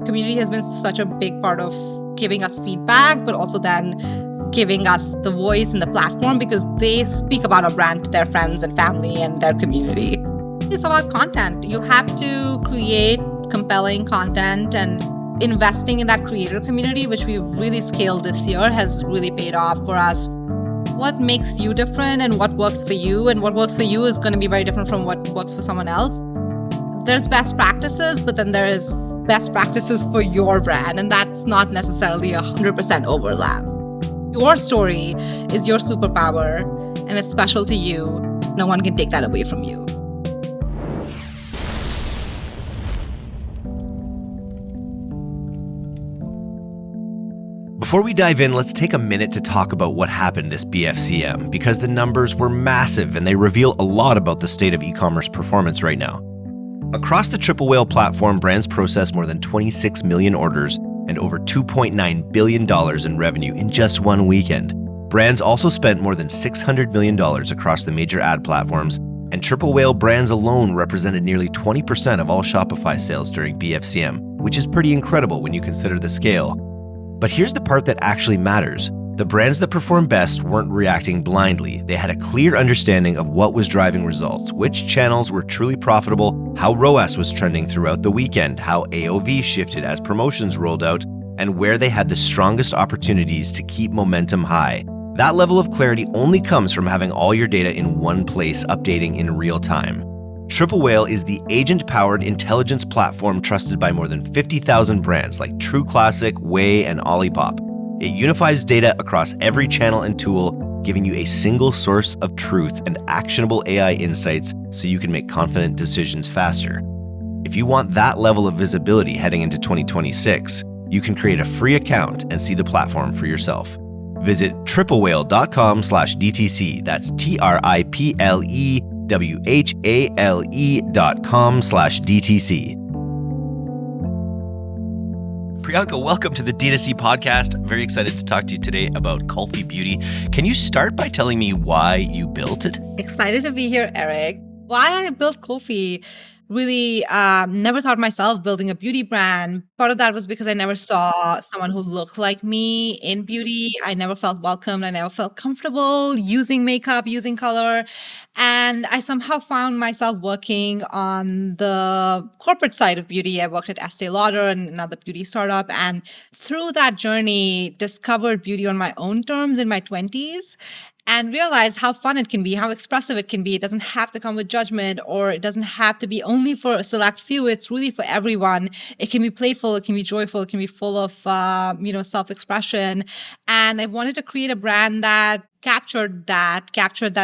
Community has been such a big part of giving us feedback, but also then giving us the voice and the platform because they speak about our brand to their friends and family and their community. It's about content. You have to create compelling content, and investing in that creator community, which we've really scaled this year, has really paid off for us. What makes you different and what works for you, and what works for you is going to be very different from what works for someone else. There's best practices, but then there is best practices for your brand, and that's not necessarily 100% overlap. Your story is your superpower, and it's special to you. No one can take that away from you. Before we dive in, let's take a minute to talk about what happened this BFCM, because the numbers were massive and they reveal a lot about the state of e-commerce performance right now. Across the Triple Whale platform, brands processed more than 26 million orders and over $2.9 billion in revenue in just one weekend. Brands also spent more than $600 million across the major ad platforms, and Triple Whale brands alone represented nearly 20% of all Shopify sales during BFCM, which is pretty incredible when you consider the scale. But here's the part that actually matters. The brands that performed best weren't reacting blindly. They had a clear understanding of what was driving results, which channels were truly profitable, how ROAS was trending throughout the weekend, how AOV shifted as promotions rolled out, and where they had the strongest opportunities to keep momentum high. That level of clarity only comes from having all your data in one place, updating in real time. Triple Whale is the agent-powered intelligence platform trusted by more than 50,000 brands like True Classic, Way, and Olipop. It unifies data across every channel and tool, giving you a single source of truth and actionable AI insights so you can make confident decisions faster. If you want that level of visibility heading into 2026, you can create a free account and see the platform for yourself. Visit triplewhale.com/DTC. That's TRIPLEWHALE.com/DTC. Priyanka, welcome to the D2C podcast. I'm very excited to talk to you today about Kulfi Beauty. Can you start by telling me why you built it? Excited to be here, Eric. Why I built Kulfi? Really never thought myself building a beauty brand. Part of that was because I never saw someone who looked like me in beauty. I never felt welcomed. I never felt comfortable using makeup, using color. And I somehow found myself working on the corporate side of beauty. I worked at Estee Lauder and another beauty startup. And through that journey, discovered beauty on my own terms in my 20s. And realize how fun it can be, how expressive it can be. It doesn't have to come with judgment, or it doesn't have to be only for a select few. It's really for everyone. It can be playful, it can be joyful, it can be full of self-expression. And I wanted to create a brand that captured that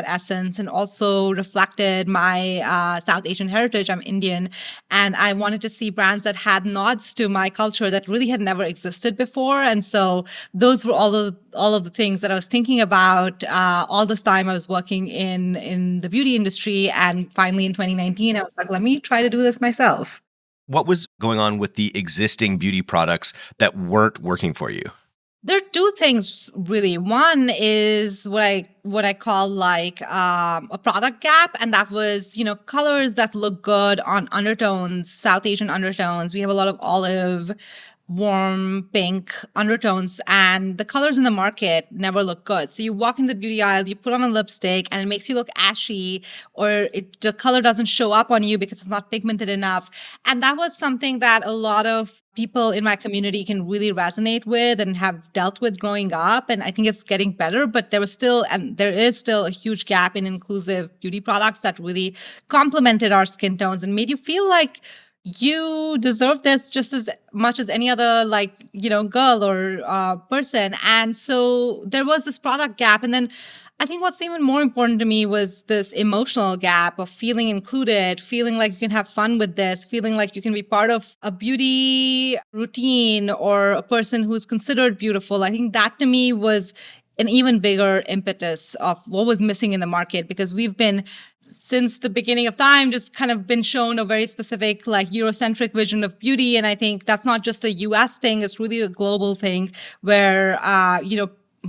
essence, and also reflected my South Asian heritage. I'm Indian, and I wanted to see brands that had nods to my culture that really had never existed before. And so those were all of the things that I was thinking about all this time I was working in the beauty industry. And finally in 2019, I was like, let me try to do this myself. What was going on with the existing beauty products that weren't working for you? There are two things really. One is what I call like a product gap, and that was colors that look good on undertones, South Asian undertones. We have a lot of olive, warm pink undertones, and the colors in the market never look good. So you walk in the beauty aisle, you put on a lipstick, and it makes you look ashy, or the color doesn't show up on you because it's not pigmented enough. And that was something that a lot of people in my community can really resonate with and have dealt with growing up. And I think it's getting better, but there is still a huge gap in inclusive beauty products that really complemented our skin tones and made you feel like you deserve this just as much as any other girl or person. And so there was this product gap. And then I think what's even more important to me was this emotional gap of feeling included, feeling like you can have fun with this, feeling like you can be part of a beauty routine or a person who's considered beautiful. I think that to me was an even bigger impetus of what was missing in the market, because we've been, since the beginning of time, just kind of been shown a very specific Eurocentric vision of beauty. And I think that's not just a US thing, it's really a global thing where,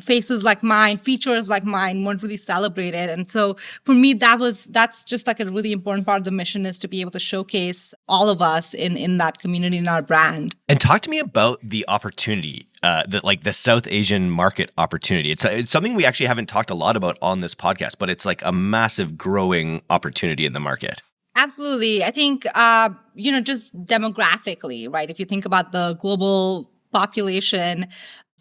faces like mine, features like mine weren't really celebrated. And so for me, that's just like a really important part of the mission, is to be able to showcase all of us in that community, in our brand. And talk to me about the opportunity, the South Asian market opportunity. It's something we actually haven't talked a lot about on this podcast, but it's like a massive growing opportunity in the market. Absolutely. I think, just demographically, right? If you think about the global population,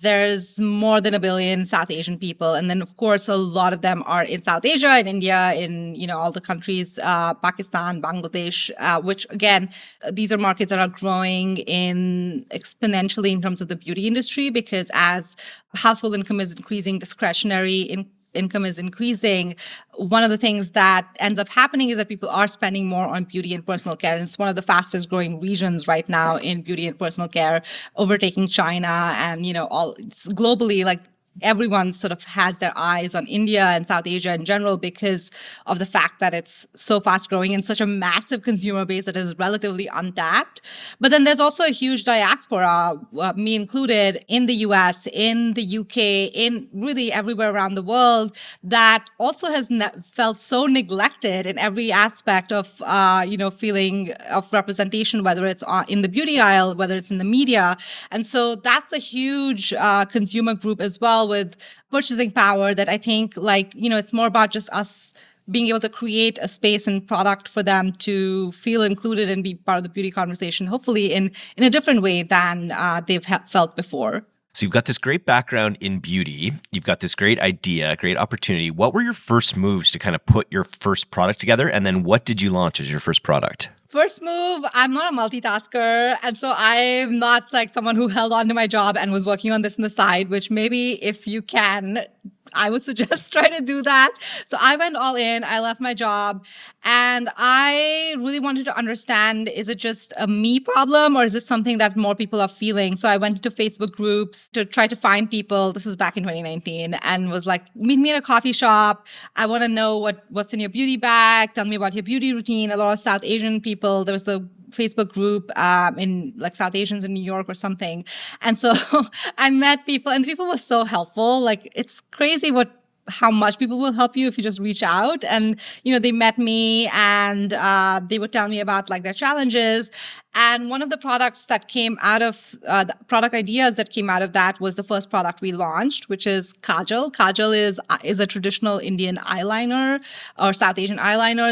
there's more than 1 billion South Asian people. And then, of course, a lot of them are in South Asia, in India, in, all the countries, Pakistan, Bangladesh, which, again, these are markets that are growing in exponentially in terms of the beauty industry, because as household income is increasing, discretionary income is increasing, one of the things that ends up happening is that people are spending more on beauty and personal care. And it's one of the fastest growing regions right now in beauty and personal care, overtaking China and, globally, like everyone sort of has their eyes on India and South Asia in general because of the fact that it's so fast growing and such a massive consumer base that is relatively untapped. But then there's also a huge diaspora, me included, in the US, in the UK, in really everywhere around the world, that also has felt so neglected in every aspect of, feeling of representation, whether it's in the beauty aisle, whether it's in the media. And so that's a huge consumer group as well, with purchasing power, that I think, it's more about just us being able to create a space and product for them to feel included and be part of the beauty conversation, hopefully in a different way than they've felt before. So you've got this great background in beauty. You've got this great idea, great opportunity. What were your first moves to kind of put your first product together? And then what did you launch as your first product? First move, I'm not a multitasker. And so I'm not like someone who held on to my job and was working on this on the side, which maybe if you can, I would suggest try to do that. So I went all in. I left my job and I really wanted to understand, is it just a me problem or is it something that more people are feeling? So I went into Facebook groups to try to find people. This was back in 2019 and was like, meet me at a coffee shop. I want to know what's in your beauty bag. Tell me about your beauty routine. A lot of South Asian people. There was a Facebook group in like South Asians in New York or something. And so I met people and people were so helpful. Like it's crazy how much people will help you if you just reach out. And, they met me and they would tell me about like their challenges. And one of the products that came out of the product ideas that came out of that was the first product we launched, which is Kajal. Kajal is a traditional Indian eyeliner or South Asian eyeliner.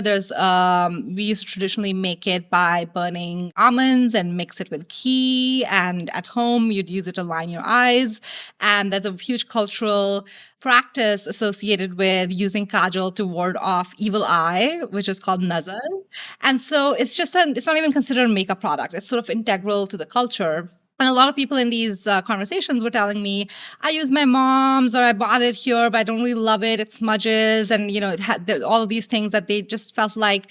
We used to traditionally make it by burning almonds and mix it with ghee. And at home, you'd use it to line your eyes. And there's a huge cultural practice associated with using kajal to ward off evil eye, which is called nazar. And so it's not even considered a makeup product. It's sort of integral to the culture. And a lot of people in these conversations were telling me, I use my mom's or I bought it here, but I don't really love it. It smudges. And, it had all of these things that they just felt like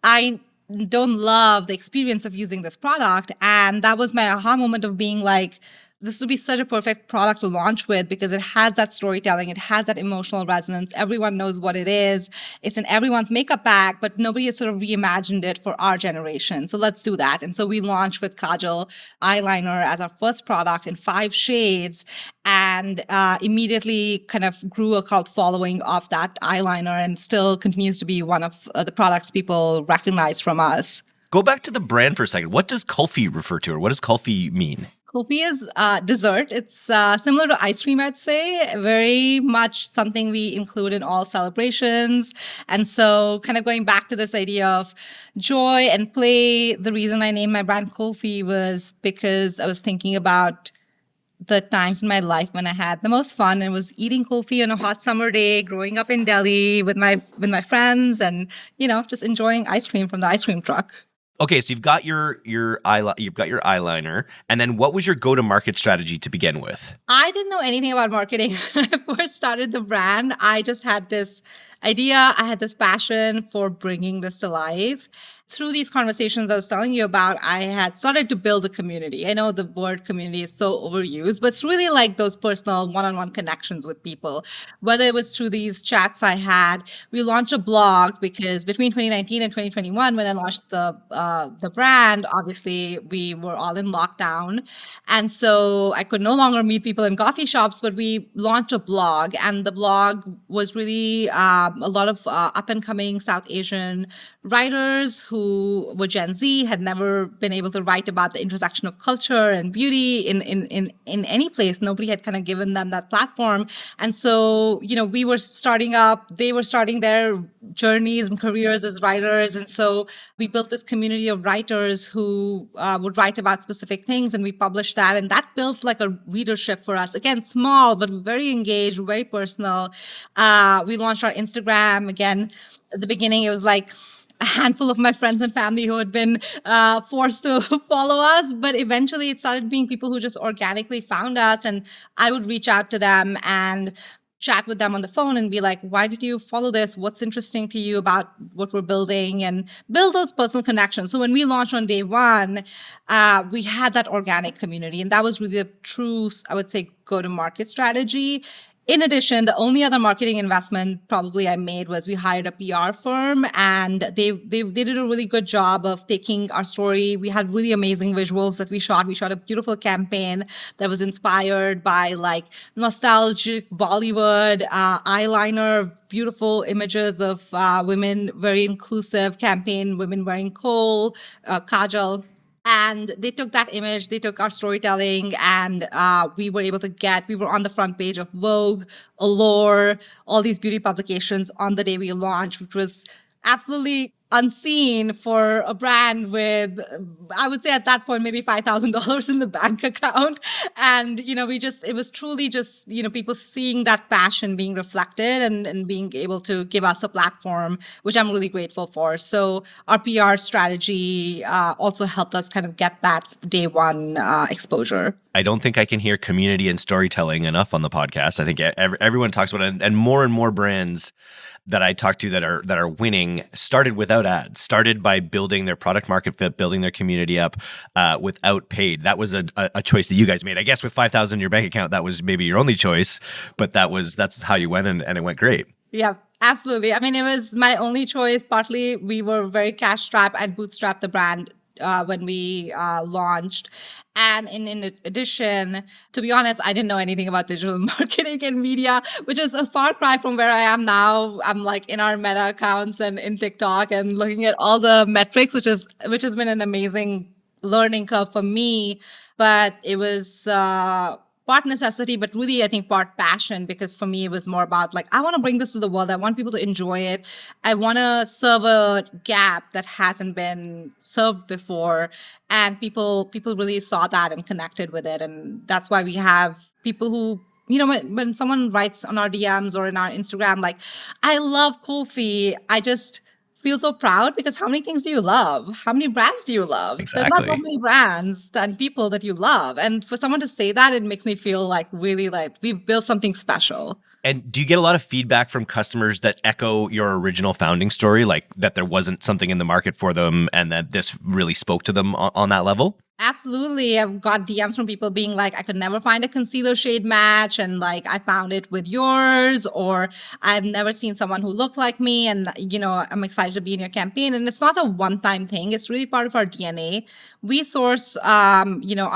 I don't love the experience of using this product. And that was my aha moment of being like, this would be such a perfect product to launch with because it has that storytelling. It has that emotional resonance. Everyone knows what it is. It's in everyone's makeup bag, but nobody has sort of reimagined it for our generation. So let's do that. And so we launched with Kajal eyeliner as our first product in 5 shades and immediately kind of grew a cult following of that eyeliner and still continues to be one of the products people recognize from us. Go back to the brand for a second. What does Kulfi refer to, or what does Kulfi mean? Kulfi is dessert. It's similar to ice cream, I'd say. Very much something we include in all celebrations. And so kind of going back to this idea of joy and play, the reason I named my brand Kulfi was because I was thinking about the times in my life when I had the most fun and was eating kulfi on a hot summer day, growing up in Delhi with my friends and, just enjoying ice cream from the ice cream truck. Okay, so you've got your eyeliner, and then what was your go-to-market strategy to begin with? I didn't know anything about marketing when I first started the brand. I just had this idea. I had this passion for bringing this to life. through these conversations I was telling you about, I had started to build a community. I know the word community is so overused, but it's really like those personal one-on-one connections with people. Whether it was through these chats I had, we launched a blog because between 2019 and 2021, when I launched the brand, obviously we were all in lockdown, and so I could no longer meet people in coffee shops. But we launched a blog, and the blog was really a lot of up and coming South Asian writers who were Gen Z, had never been able to write about the intersection of culture and beauty in any place. Nobody had kind of given them that platform. And so, we were starting up, they were starting their journeys and careers as writers. And so we built this community of writers who would write about specific things, and we published that. And that built like a readership for us. Again, small, but very engaged, very personal. We launched our Instagram. Again, at the beginning, it was like a handful of my friends and family who had been forced to follow us. But eventually it started being people who just organically found us. And I would reach out to them and chat with them on the phone and be like, why did you follow this? What's interesting to you about what we're building? And build those personal connections. So when we launched on day one, we had that organic community. And that was really a true, I would say, go-to-market strategy. In addition, the only other marketing investment probably I made was we hired a PR firm, and they did a really good job of taking our story. We had really amazing visuals that we shot. We shot a beautiful campaign that was inspired by like nostalgic Bollywood eyeliner, beautiful images of women, very inclusive campaign, women wearing kohl, kajal. And they took that image, they took our storytelling, and we were able to we were on the front page of Vogue, Allure, all these beauty publications on the day we launched, which was absolutely unseen for a brand with, I would say at that point, maybe $5,000 in the bank account. And, it was truly just, people seeing that passion being reflected and being able to give us a platform, which I'm really grateful for. So our PR strategy also helped us kind of get that day one exposure. I don't think I can hear community and storytelling enough on the podcast. I think everyone talks about it, and more brands that I talk to that are winning started without ads, started by building their product market fit, building their community up without paid. That was a choice that you guys made. I guess with $5,000 in your bank account, that was maybe your only choice, but that's how you went, and it went great. Yeah, absolutely. I mean, it was my only choice. Partly, we were very cash strapped and bootstrapped the brand when we launched. And in addition, to be honest, I didn't know anything about digital marketing and media, which is a far cry from where I am now. I'm like in our Meta accounts and in TikTok and looking at all the metrics, which has been an amazing learning curve for me. But it was part necessity, but really, I think part passion, because for me, it was more about like, I want to bring this to the world. I want people to enjoy it. I want to serve a gap that hasn't been served before. And people really saw that and connected with it. And that's why we have people who, when someone writes on our DMs or in our Instagram, like, I love Kulfi, I just feel so proud, because how many things do you love? How many brands do you love? Exactly. There's not so many brands and people that you love. And for someone to say that, it makes me feel like really like we've built something special. And do you get a lot of feedback from customers that echo your original founding story, like that there wasn't something in the market for them and that this really spoke to them on that level? Absolutely. I've got DMs from people being like, I could never find a concealer shade match, and like, I found it with yours, or I've never seen someone who looked like me, and, I'm excited to be in your campaign. And it's not a one-time thing. It's really part of our DNA. We source, our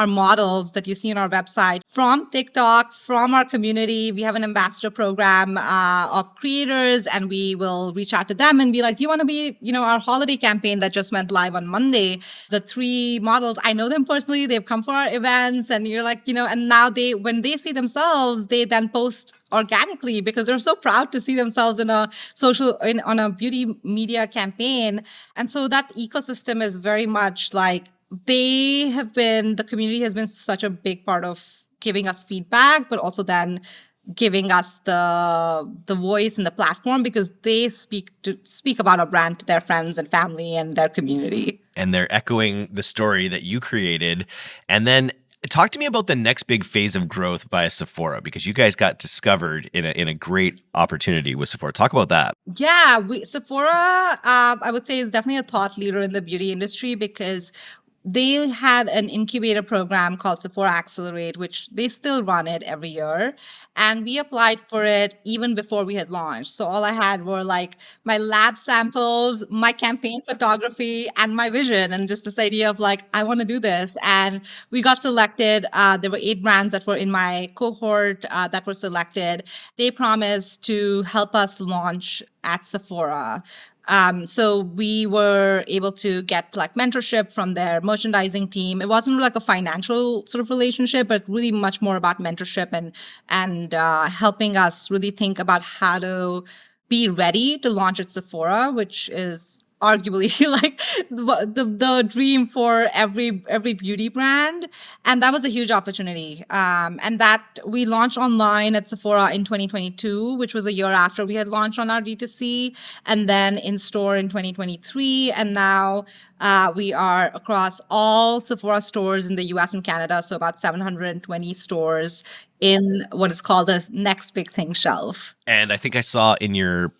models that you see on our website from TikTok, from our community. We have an ambassador program of creators, and we will reach out to them and be like, do you want to be, our holiday campaign that just went live on Monday? The 3 models, I know them personally, they've come for our events, and you're like, and now when they see themselves, they then post organically because they're so proud to see themselves on a beauty media campaign. And so that ecosystem is very much like, the community has been such a big part of giving us feedback, but also then giving us the voice and the platform, because they speak about our brand to their friends and family and their community. And they're echoing the story that you created. And then Talk to me about the next big phase of growth via Sephora, because you guys got discovered in a great opportunity with Sephora. Talk about that. Yeah, Sephora, I would say, is definitely a thought leader in the beauty industry because they had an incubator program called Sephora Accelerate, which they still run it every year. And we applied for it even before we had launched. So all I had were like my lab samples, my campaign photography, and my vision, and just this idea of like, I want to do this. And we got selected. There were 8 brands that were in my cohort that were selected. They promised to help us launch at Sephora. So we were able to get like mentorship from their merchandising team. It wasn't like a financial sort of relationship, but really much more about mentorship and helping us really think about how to be ready to launch at Sephora, which is arguably like the dream for every beauty brand. And that was a huge opportunity. And that we launched online at Sephora in 2022, which was a year after we had launched on our D2C, and then in store in 2023. And now we are across all Sephora stores in the US and Canada, so about 720 stores in what is called the next big thing shelf. And I think I saw in your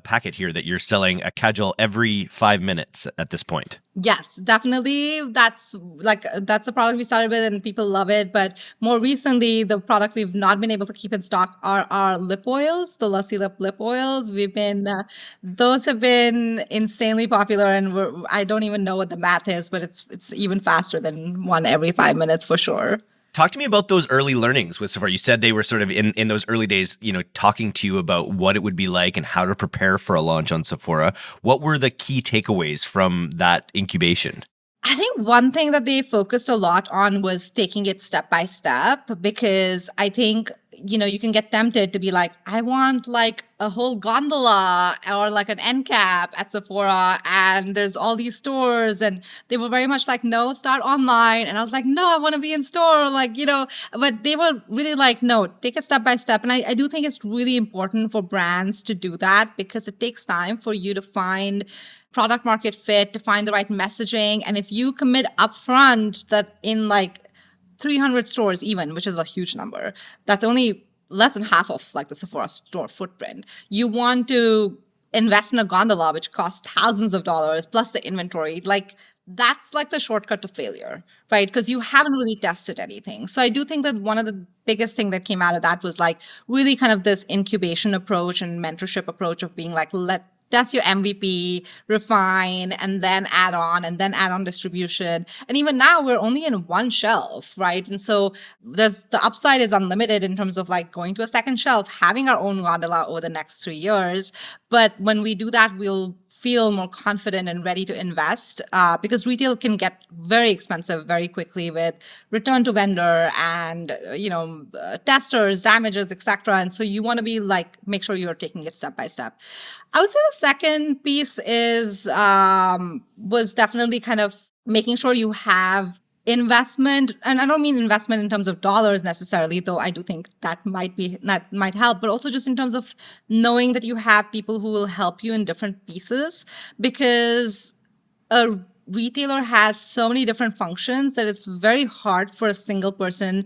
packet here that you're selling a cajole every 5 minutes at this point. Yes, definitely. That's the product we started with and people love it. But more recently, the product we've not been able to keep in stock are our lip oils, the Lusty Lip oils. Those have been insanely popular, and I don't even know what the math is, but it's even faster than one every 5 minutes for sure. Talk to me about those early learnings with Sephora. You said they were sort of in those early days, talking to you about what it would be like and how to prepare for a launch on Sephora. What were the key takeaways from that incubation? I think one thing that they focused a lot on was taking it step by step, because I think, you can get tempted to be like, I want like a whole gondola or like an end cap at Sephora, and there's all these stores, and they were very much like, no, start online. And I was like, no, I want to be in store, but they were really like, no, take it step by step. And I do think it's really important for brands to do that, because it takes time for you to find product market fit, to find the right messaging. And if you commit upfront that in like 300 stores even, which is a huge number, that's only less than half of like the Sephora store footprint. You want to invest in a gondola, which costs thousands of dollars plus the inventory. Like that's like the shortcut to failure, right? Because you haven't really tested anything. So I do think that one of the biggest thing that came out of that was like really kind of this incubation approach and mentorship approach of being like, let test your MVP, refine, and then add on distribution. And even now we're only in one shelf, right? And so the upside is unlimited in terms of like going to a second shelf, having our own gondola over the next 3 years. But when we do that, we'll feel more confident and ready to invest, because retail can get very expensive very quickly with return to vendor and testers, damages, etc. And so you want to be like, make sure you're taking it step by step. I would say the second piece is was definitely kind of making sure you have investment, and I don't mean investment in terms of dollars necessarily, though I do think that might help, but also just in terms of knowing that you have people who will help you in different pieces, because a retailer has so many different functions that it's very hard for a single person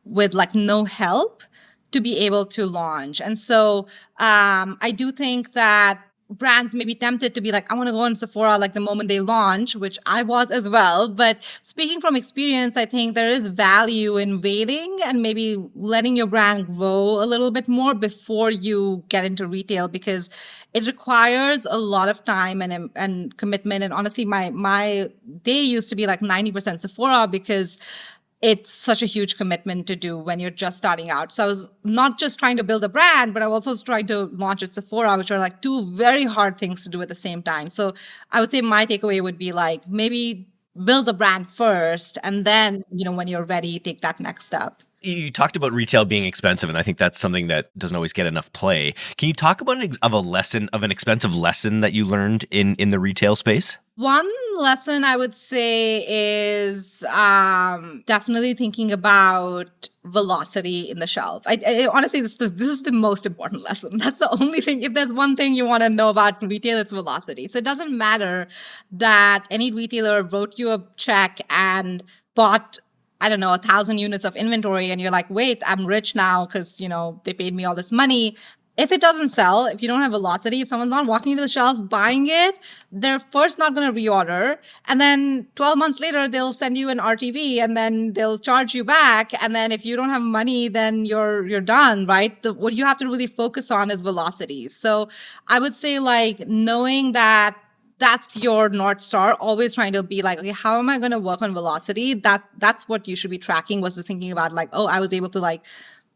with like no help to be able to launch. And so I do think that brands may be tempted to be like, I want to go on Sephora like the moment they launch, which I was as well. But speaking from experience, I think there is value in waiting and maybe letting your brand grow a little bit more before you get into retail, because it requires a lot of time and commitment. And honestly, my day used to be like 90% Sephora, because it's such a huge commitment to do when you're just starting out. So I was not just trying to build a brand, but I was also trying to launch at Sephora, which are like two very hard things to do at the same time. So I would say my takeaway would be like, maybe build a brand first, and then, when you're ready, take that next step. You talked about retail being expensive, and I think that's something that doesn't always get enough play. Can you talk about an expensive lesson that you learned in the retail space? One lesson I would say is definitely thinking about velocity in the shelf. I honestly, this is the most important lesson. That's the only thing. If there's one thing you want to know about retail, it's velocity. So it doesn't matter that any retailer wrote you a check and bought I don't know, 1,000 units of inventory and you're like, wait, I'm rich now because, they paid me all this money. If it doesn't sell, if you don't have velocity, if someone's not walking to the shelf buying it, they're first not going to reorder. And then 12 months later, they'll send you an RTV and then they'll charge you back. And then if you don't have money, then you're done, right? What you have to really focus on is velocity. So I would say like knowing that that's your North Star, always trying to be like, okay, how am I going to work on velocity? That's what you should be tracking versus thinking about like, oh, I was able to like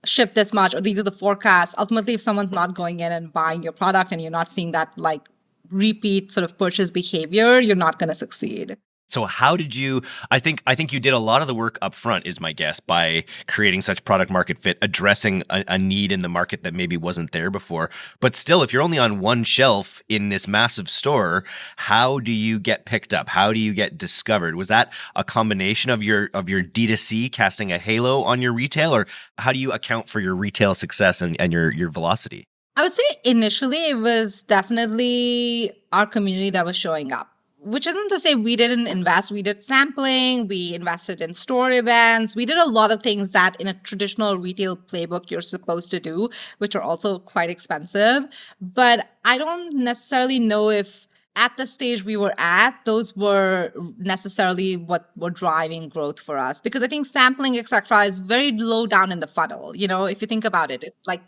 ship this much, or these are the forecasts. Ultimately, if someone's not going in and buying your product and you're not seeing that like repeat sort of purchase behavior, you're not going to succeed. So how did you, I think you did a lot of the work up front, is my guess, by creating such product market fit, addressing a need in the market that maybe wasn't there before. But still, if you're only on one shelf in this massive store, how do you get picked up? How do you get discovered? Was that a combination of your D2C casting a halo on your retail, or how do you account for your retail success and your velocity? I would say initially it was definitely our community that was showing up, which isn't to say we didn't invest. We did sampling, we invested in store events, we did a lot of things that in a traditional retail playbook you're supposed to do, which are also quite expensive. But I don't necessarily know if at the stage we were at, those were necessarily what were driving growth for us. Because I think sampling, etc., is very low down in the funnel. If you think about it,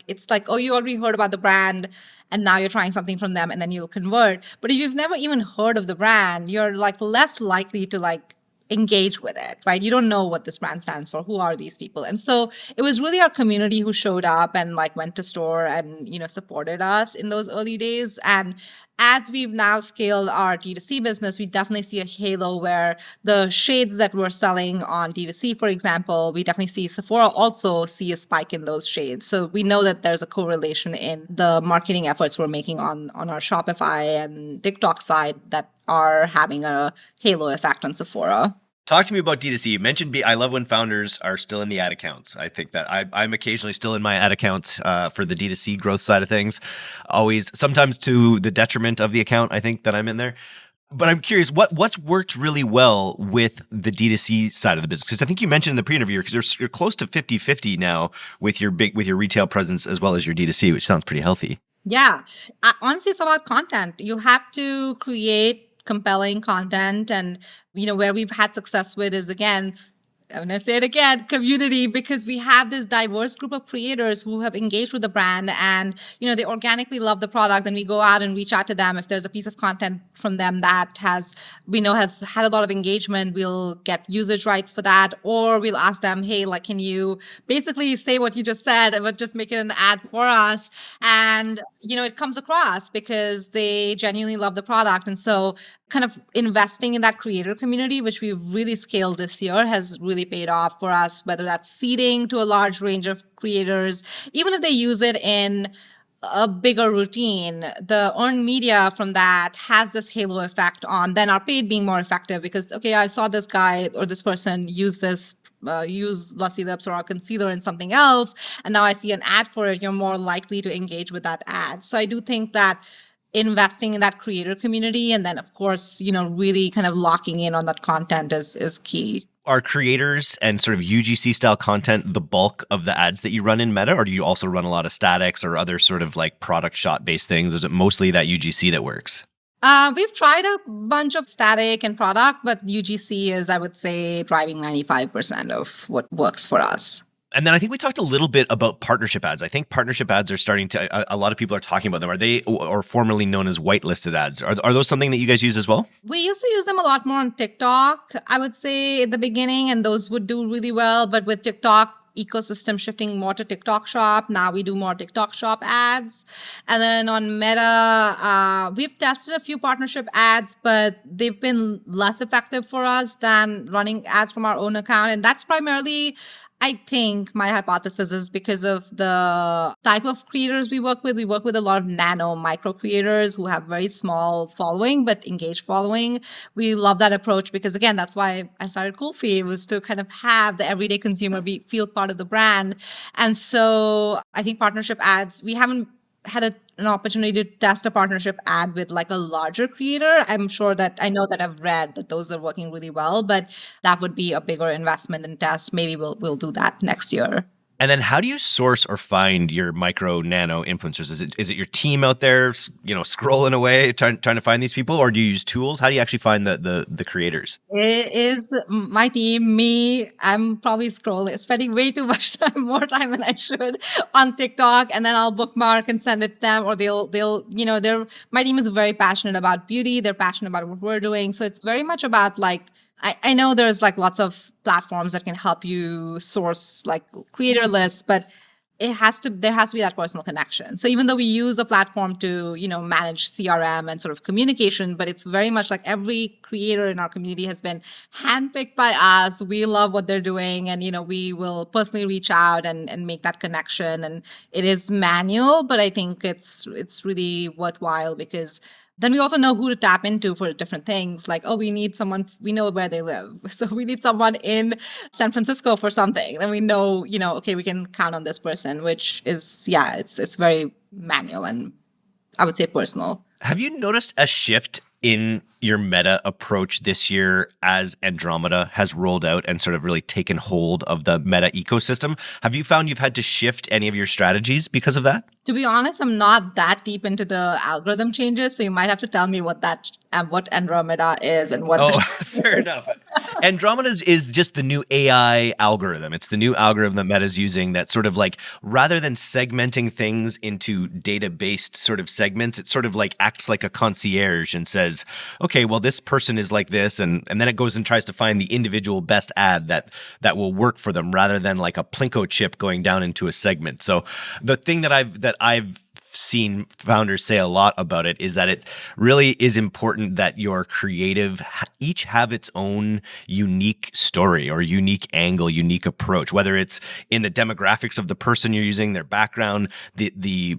it's like, oh, you already heard about the brand and now you're trying something from them and then you'll convert. But if you've never even heard of the brand, you're like less likely to like engage with it, right? You don't know what this brand stands for. Who are these people? And so it was really our community who showed up and like went to store and, supported us in those early days. And as we've now scaled our D2C business, we definitely see a halo where the shades that we're selling on D2C, for example, we definitely see Sephora also see a spike in those shades. So we know that there's a correlation in the marketing efforts we're making on our Shopify and TikTok side that are having a halo effect on Sephora. Talk to me about D2C. You mentioned I love when founders are still in the ad accounts. I think that I'm occasionally still in my ad accounts for the D2C growth side of things. Always, sometimes to the detriment of the account, I think, that I'm in there. But I'm curious, what's worked really well with the D2C side of the business? Because I think you mentioned in the pre-interview, because you're close to 50-50 now with your retail presence as well as your D2C, which sounds pretty healthy. Yeah. Honestly, it's about content. You have to create compelling content. And, where we've had success with is, again, I'm going to say it again, community, because we have this diverse group of creators who have engaged with the brand and, they organically love the product. And we go out and reach out to them. If there's a piece of content from them that has had a lot of engagement, we'll get usage rights for that. Or we'll ask them, hey, like, can you basically say what you just said, but just make it an ad for us? And, it comes across because they genuinely love the product. And so kind of investing in that creator community, which we've really scaled this year, has really paid off for us, whether that's seeding to a large range of creators, even if they use it in a bigger routine, the earned media from that has this halo effect on then our paid being more effective because, okay, I saw this guy or this person use this use Lusty Lips or our concealer in something else, and now I see an ad for it, you're more likely to engage with that ad. So I do think that investing in that creator community and then, of course, really kind of locking in on that content is key. Are creators and sort of UGC style content the bulk of the ads that you run in Meta, or do you also run a lot of statics or other sort of like product shot based things? Or is it mostly that UGC that works? We've tried a bunch of static and product, but UGC is, I would say, driving 95% of what works for us. And then I think we talked a little bit about partnership ads. I think partnership ads are starting to, a lot of people are talking about them. Are they, or formerly known as whitelisted ads? Are those something that you guys use as well? We used to use them a lot more on TikTok, I would say, in the beginning, and those would do really well. But with TikTok ecosystem shifting more to TikTok Shop, now we do more TikTok Shop ads. And then on Meta, we've tested a few partnership ads, but they've been less effective for us than running ads from our own account. And that's primarily, I think my hypothesis is because of the type of creators we work with. We work with a lot of nano micro creators who have very small following, but engaged following. We love that approach because, again, that's why I started Kulfi, was to kind of have the everyday consumer feel part of the brand. And so I think partnership ads, we haven't had an opportunity to test a partnership ad with like a larger creator. I'm sure that I know that I've read that those are working really well, but that would be a bigger investment and test. Maybe we'll do that next year. And then how do you source or find your micro nano influencers? Is it your team out there, scrolling away trying to find these people, or do you use tools? How do you actually find the creators? It is my team, me. I'm probably spending way too much time, more time than I should on TikTok, and then I'll bookmark and send it to them, or my team is very passionate about beauty. They're passionate about what we're doing. So it's very much about like, I know there's like lots of platforms that can help you source like creator lists, but there has to be that personal connection. So even though we use a platform to, manage CRM and sort of communication, but it's very much like every creator in our community has been handpicked by us. We love what they're doing, and we will personally reach out and make that connection. And it is manual, but I think it's really worthwhile, because then we also know who to tap into for different things. Like, oh, we need someone, we know where they live. So we need someone in San Francisco for something. Then we know, okay, we can count on this person, which is, yeah, it's very manual and I would say personal. Have you noticed a shift in your meta approach this year as Andromeda has rolled out and sort of really taken hold of the meta ecosystem? Have you found you've had to shift any of your strategies because of that? To be honest, I'm not that deep into the algorithm changes, so you might have to tell me what Andromeda is and what. Oh, fair enough. Andromeda is just the new AI algorithm. It's the new algorithm that Meta's using that sort of like, rather than segmenting things into data-based sort of segments, it sort of like acts like a concierge and says, okay, well, this person is like this, and then it goes and tries to find the individual best ad that will work for them, rather than like a Plinko chip going down into a segment. So the thing that I've seen founders say a lot about it is that it really is important that your creative each have its own unique story or unique angle, unique approach, whether it's in the demographics of the person you're using, their background, the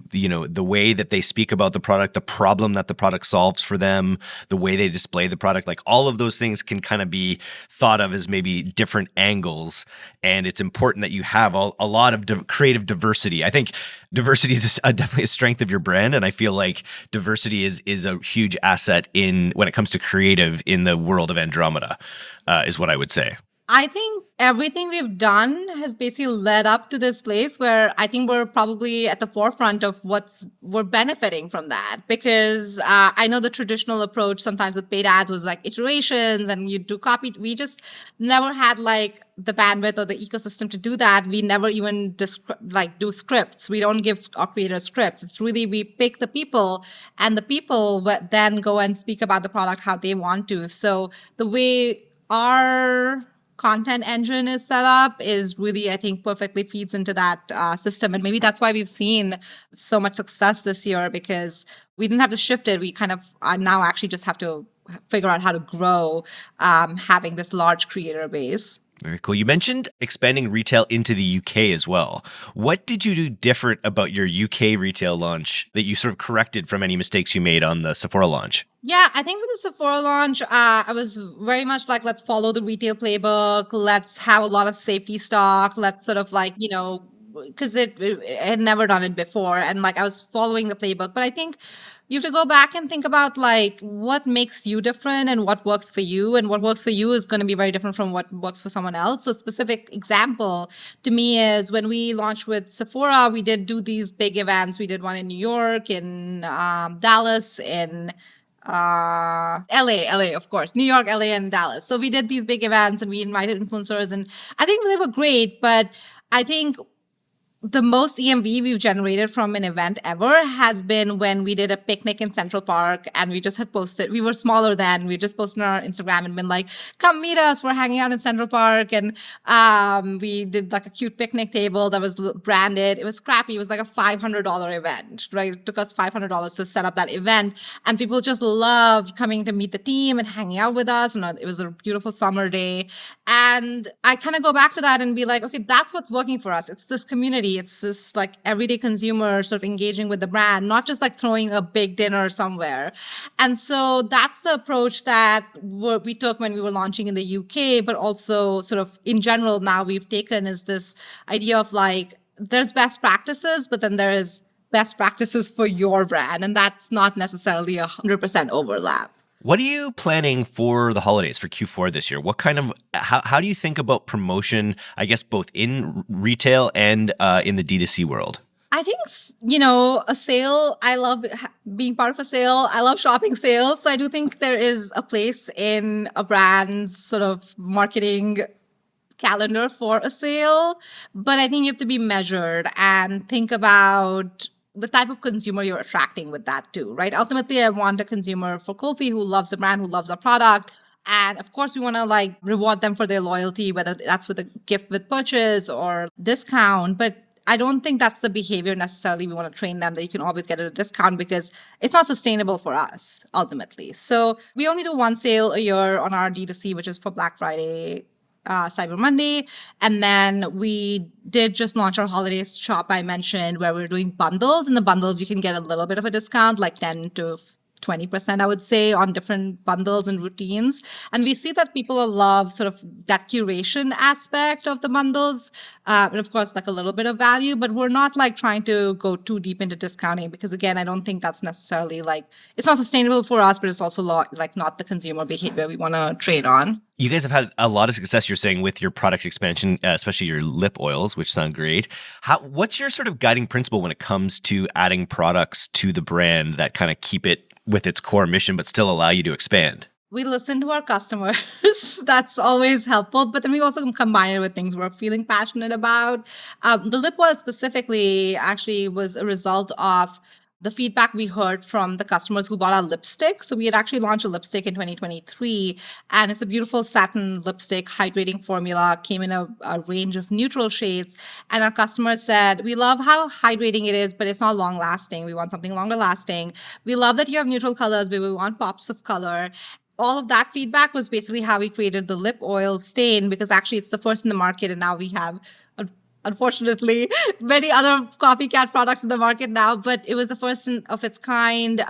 way that they speak about the product, the problem that the product solves for them, the way they display the product. Like, all of those things can kind of be thought of as maybe different angles, and it's important that you have a lot of creative diversity. I think diversity is definitely a strength of your brand, and I feel like diversity is a huge asset when it comes to creative in the world of Andromeda, is what I would say. I think everything we've done has basically led up to this place where I think we're probably at the forefront of we're benefiting from that, because I know the traditional approach sometimes with paid ads was like iterations and you do copy. We just never had like the bandwidth or the ecosystem to do that. We never even do scripts. We don't give our creators scripts. It's really, we pick the people, and the people then go and speak about the product how they want to. So the way our content engine is set up is really, I think, perfectly feeds into that system. And maybe that's why we've seen so much success this year, because we didn't have to shift it. We kind of now actually just have to figure out how to grow having this large creator base. Very cool. You mentioned expanding retail into the UK as well. What did you do different about your UK retail launch that you sort of corrected from any mistakes you made on the Sephora launch? Yeah, I think with the Sephora launch, I was very much like, let's follow the retail playbook. Let's have a lot of safety stock. Let's sort of like, because it had never done it before. And like, I was following the playbook. But I think you have to go back and think about like what makes you different and what works for you. And what works for you is going to be very different from what works for someone else. So specific example to me is when we launched with Sephora, we did do these big events. We did one in New York, in Dallas, in LA, of course, New York, LA, and Dallas. So we did these big events and we invited influencers, and I think they were great. But I think the most EMV we've generated from an event ever has been when we did a picnic in Central Park, and we just had posted, we were smaller then, we just posted on our Instagram and been like, come meet us, we're hanging out in Central Park. And we did like a cute picnic table that was branded. It was crappy. It was like a $500 event, right? It took us $500 to set up that event. And people just loved coming to meet the team and hanging out with us. And it was a beautiful summer day. And I kind of go back to that and be like, okay, that's what's working for us. It's this community. It's this like everyday consumer sort of engaging with the brand, not just like throwing a big dinner somewhere. And so that's the approach that we took when we were launching in the UK, but also sort of in general now we've taken is this idea of like, there's best practices, but then there is best practices for your brand. And that's not necessarily 100% overlap. What are you planning for the holidays for Q4 this year? What kind of how do you think about promotion, I guess, both in retail and in the D2C world? I think, a sale, I love being part of a sale. I love shopping sales. So I do think there is a place in a brand's sort of marketing calendar for a sale. But I think you have to be measured and think about the type of consumer you're attracting with that too, right? Ultimately, I want a consumer for Kulfi who loves the brand, who loves our product. And of course, we want to like reward them for their loyalty, whether that's with a gift with purchase or discount. But I don't think that's the behavior necessarily we want to train them that you can always get at a discount because it's not sustainable for us ultimately. So we only do one sale a year on our D2C, which is for Black Friday, Cyber Monday. And then we did just launch our holiday shop I mentioned where we're doing bundles. In the bundles, you can get a little bit of a discount, like 10 to 20%, I would say, on different bundles and routines. And we see that people love sort of that curation aspect of the bundles. And of course, like a little bit of value, but we're not like trying to go too deep into discounting because again, I don't think that's necessarily like, it's not sustainable for us, but it's also like not the consumer behavior we want to trade on. You guys have had a lot of success, you're saying, with your product expansion, especially your lip oils, which sound great. What's your sort of guiding principle when it comes to adding products to the brand that kind of keep it with its core mission, but still allow you to expand? We listen to our customers. That's always helpful. But then we also combine it with things we're feeling passionate about. The lip oil specifically actually was a result of the feedback we heard from the customers who bought our lipstick. So we had actually launched a lipstick in 2023, and it's a beautiful satin lipstick, hydrating formula, came in a range of neutral shades. And our customers said, we love how hydrating it is, but it's not long lasting. We want something longer lasting. We love that you have neutral colors, but we want pops of color. All of that feedback was basically how we created the lip oil stain, because actually it's the first in the market, and now we have unfortunately many other copycat products in the market now, but it was the first of its kind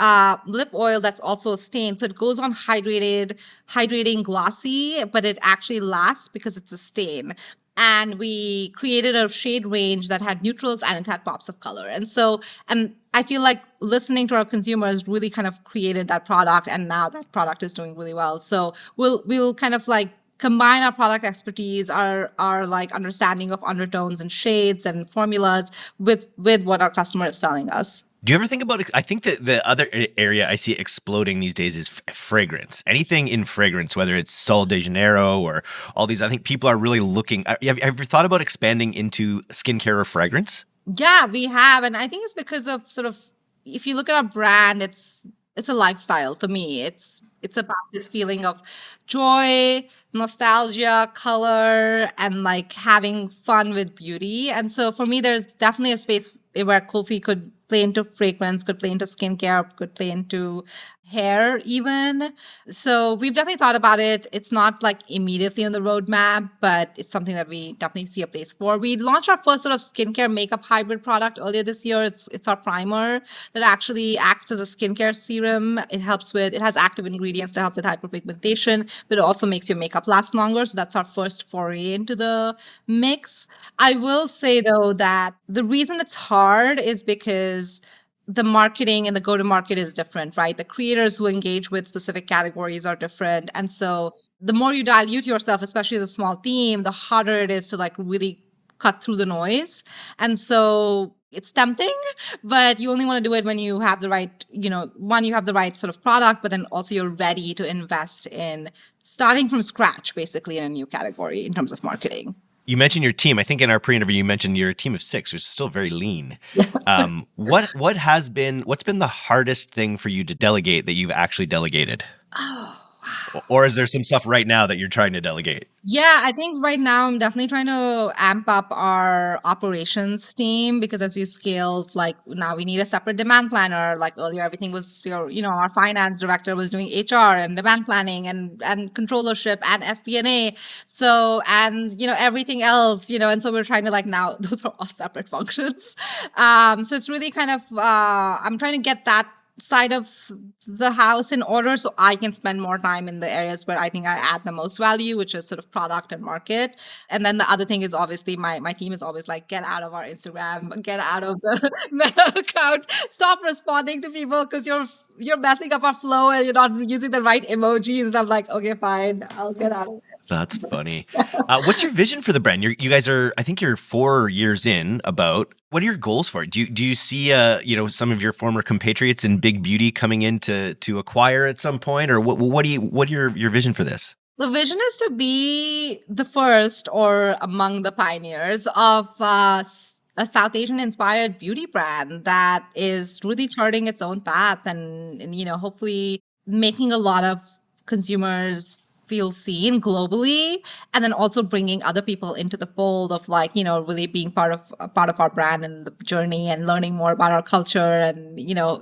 lip oil that's also a stain. So it goes on hydrating glossy, but it actually lasts because it's a stain. And we created a shade range that had neutrals and it had pops of color. And I feel like listening to our consumers really kind of created that product, and now that product is doing really well. So we'll kind of like combine our product expertise, our like understanding of undertones and shades and formulas with what our customer is telling us. Do you ever think about it? I think that the other area I see exploding these days is fragrance. Anything in fragrance, whether it's Sol de Janeiro or all these, I think people are really looking. Have you ever thought about expanding into skincare or fragrance? Yeah, we have. And I think it's because of sort of, if you look at our brand, it's a lifestyle to me. It's about this feeling of joy, nostalgia, color, and like having fun with beauty. And so for me, there's definitely a space where Kulfi could play into fragrance, could play into skincare, could play into hair even. So we've definitely thought about it. It's not like immediately on the roadmap, but it's something that we definitely see a place for. We launched our first sort of skincare makeup hybrid product earlier this year. It's our primer that actually acts as a skincare serum. It has active ingredients to help with hyperpigmentation, but it also makes your makeup last longer. So that's our first foray into the mix. I will say though that the reason it's hard is because the marketing and the go-to-market is different, right? The creators who engage with specific categories are different. And so the more you dilute yourself, especially as a small team, the harder it is to like really cut through the noise. And so it's tempting, but you only want to do it when you have the right, one, you have the right sort of product, but then also you're ready to invest in starting from scratch, basically in a new category in terms of marketing. You mentioned your team. I think in our pre-interview, you mentioned you're a team of 6, which is still very lean. What's been the hardest thing for you to delegate that you've actually delegated? Oh, wow. Or is there some stuff right now that you're trying to delegate? Yeah, I think right now I'm definitely trying to amp up our operations team, because as we scaled, like now we need a separate demand planner. Like earlier, everything was, our finance director was doing HR and demand planning and controllership and FP&A. So, and, everything else, and so we're trying to like now those are all separate functions. So it's really kind of, I'm trying to get that side of the house in order so I can spend more time in the areas where I think I add the most value, which is sort of product and market. And then the other thing is obviously my team is always like, get out of our Instagram, get out of the Meta account, stop responding to people because you're messing up our flow and you're not using the right emojis. And I'm like, okay, fine, I'll get out of it. That's funny. What's your vision for the brand? You guys are, I think you're 4 years in about. What are your goals for it? Do you see, some of your former compatriots in big beauty coming in to acquire at some point? Or what your vision for this? The vision is to be the first or among the pioneers of a South Asian inspired beauty brand that is really charting its own path and hopefully making a lot of consumers feel seen globally, and then also bringing other people into the fold of really being part of our brand and the journey and learning more about our culture and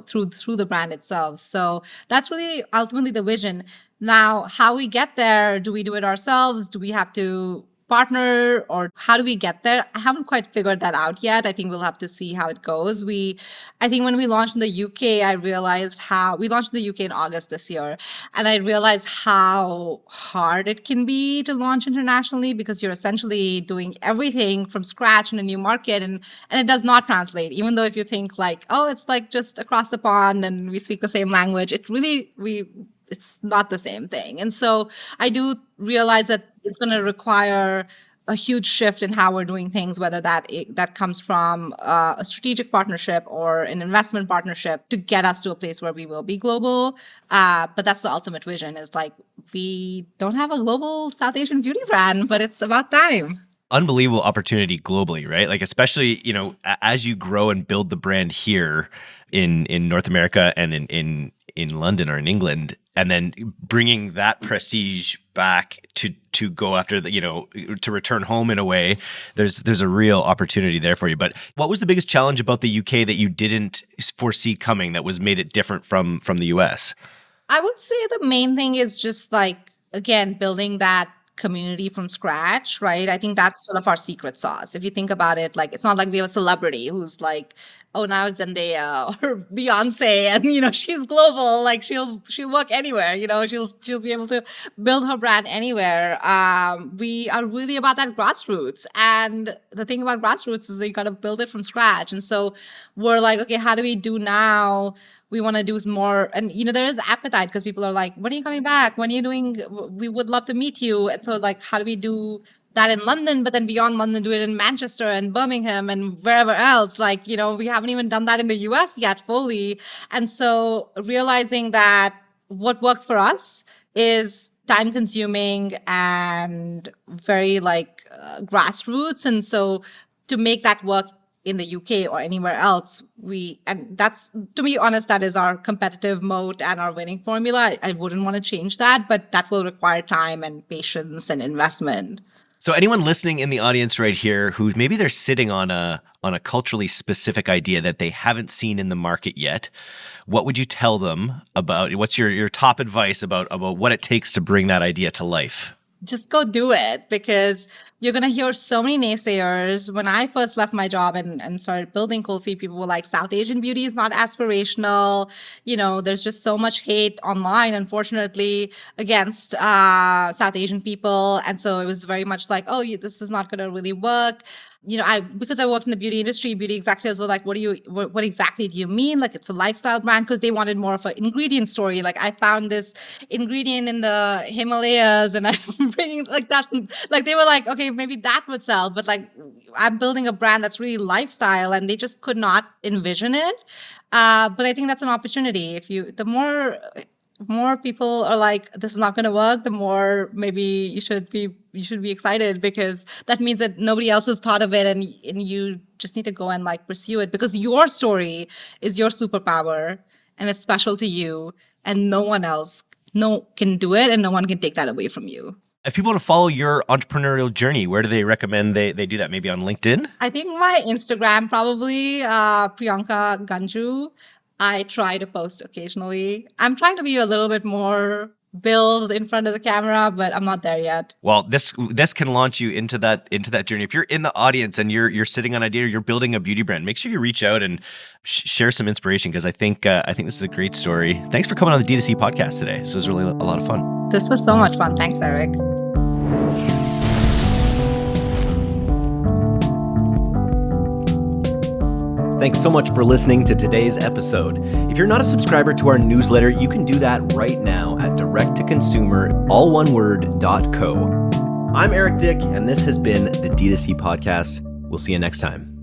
through the brand itself. So that's really ultimately the vision. Now, how we get there, do we do it ourselves? Do we have to partner, or how do we get there? I haven't quite figured that out yet. I think we'll have to see how it goes. I think when we launched in the UK, I realized how we launched in the UK in August this year, and I realized how hard it can be to launch internationally because you're essentially doing everything from scratch in a new market, and it does not translate. Even though if you think like, oh, it's like just across the pond and we speak the same language, it's not the same thing. And so I do realize that it's going to require a huge shift in how we're doing things, whether that comes from a strategic partnership or an investment partnership to get us to a place where we will be global. But that's the ultimate vision, is like, we don't have a global South Asian beauty brand, but it's about time. Unbelievable opportunity globally, right? Like, especially, as you grow and build the brand here in North America and in London or in England, and then bringing that prestige back to go after to return home in a way, there's a real opportunity there for you. But what was the biggest challenge about the UK that you didn't foresee coming that was made it different from the US? I would say the main thing is just like, again, building that community from scratch, right? I think that's sort of our secret sauce. If you think about it, like, it's not like we have a celebrity who's like, oh, now it's Zendaya or Beyonce, and she's global. Like, she'll work anywhere. She'll be able to build her brand anywhere. We are really about that grassroots, and the thing about grassroots is that you got to build it from scratch. And so we're like, okay, how do we do now? We want to do more. And, there is appetite because people are like, when are you coming back? When are you doing? We would love to meet you. And so, like, how do we do that in London, but then beyond London, do it in Manchester and Birmingham and wherever else? Like, we haven't even done that in the US yet fully. And so realizing that what works for us is time consuming and very grassroots. And so to make that work in the UK or anywhere else, and that's, to be honest, that is our competitive moat and our winning formula. I wouldn't want to change that, but that will require time and patience and investment. So anyone listening in the audience right here who maybe they're sitting on a culturally specific idea that they haven't seen in the market yet, what would you tell them about, what's your top advice about what it takes to bring that idea to life? Just go do it, because you're going to hear so many naysayers. When I first left my job and started building Kulfi, people were like, South Asian beauty is not aspirational. There's just so much hate online, unfortunately, against South Asian people. And so it was very much like, oh, this is not going to really work. Because I worked in the beauty industry, beauty executives were like, what exactly do you mean? Like, it's a lifestyle brand, because they wanted more of an ingredient story. Like, I found this ingredient in the Himalayas and I'm bringing, like, that's like, they were like, okay, maybe that would sell, but like, I'm building a brand that's really lifestyle, and they just could not envision it. But I think that's an opportunity. The more people are like, this is not going to work, the more maybe you should be excited, because that means that nobody else has thought of it, and you just need to go and like pursue it, because your story is your superpower and it's special to you, and no one else can do it, and no one can take that away from you. If people want to follow your entrepreneurial journey, where do they recommend they do that? Maybe on LinkedIn? I think my Instagram, probably, Priyanka Ganjoo. I try to post occasionally. I'm trying to be a little bit more build in front of the camera, but I'm not there yet. Well, this can launch you into that journey. If you're in the audience and you're sitting on an idea, or you're building a beauty brand, make sure you reach out and share some inspiration, because I think this is a great story. Thanks for coming on the D2C podcast today. So it was really a lot of fun. This was so much fun. Thanks, Eric. Thanks so much for listening to today's episode. If you're not a subscriber to our newsletter, you can do that right now at directtoconsumer.co. I'm Eric Dick, and this has been the D2C podcast. We'll see you next time.